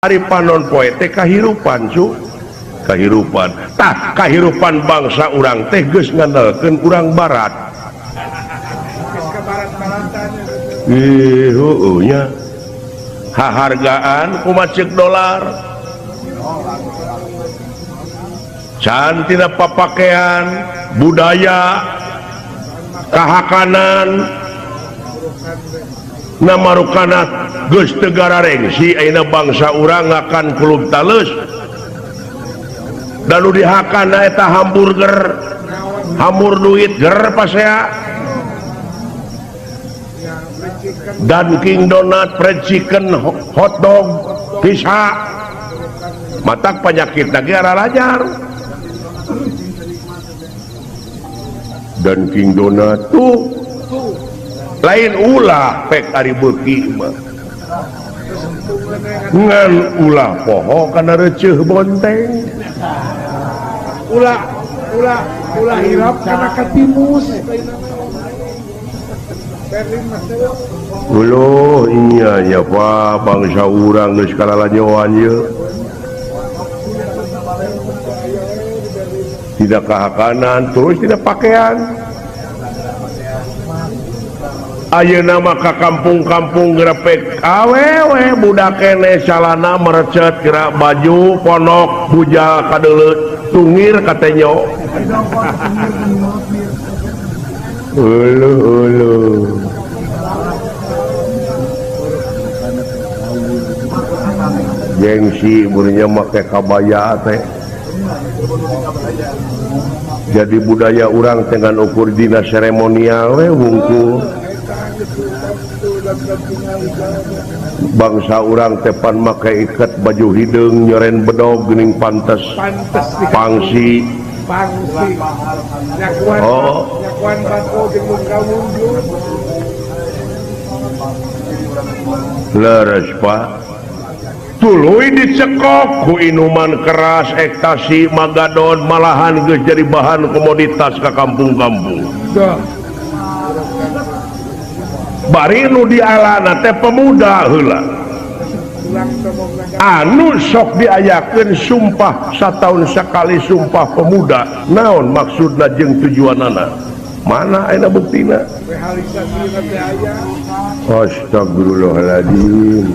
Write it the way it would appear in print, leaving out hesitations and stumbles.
panon poete kahirupan kahirupan kahirupan bangsa urang teh geus ngandalkeun urang barat nya hahargaan kumaha ceuk dolar can tina papakean budaya kahakanan namarukana geus teu gararengsi ayeuna bangsa urang akan kulub tales dan nu dihakana eta hamburger hamur duit ger pasea Dunkin Donut fried chicken hotdog pizza matak penyakit lagi aralajar Dunkin Donut tuh lain ulah pek ari beuki mah ngan ulah poho kana receuh bonteng ulah hirap kana katimus Uloh iya ya Pak bangsa urang geus kalalajoan ieu tidak kahakanan terus tidak pakaian ayeuna mah ka kampung-kampung grepek awewe budak kene calana merecet gerak baju ponok bujal kadeuleut tungir katenyo uluh gengsi burinya make kabaya teh jadi budaya urang dengan ukur dina seremonial we wungkul bangsa urang tepan make iket baju hideung nyoren bedog geuning pantes pangsi oh leres Pak tuluy dicekok ku inuman keras ekstasi magadon malahan geus jadi bahan komoditas ke kampung-kampung bari nu dialana teh pemuda heula anu sok diayakeun sumpah sataun sakali sumpah pemuda naon maksudna jeung tujuanana mana ayeuna buktina astagfirullahaladzim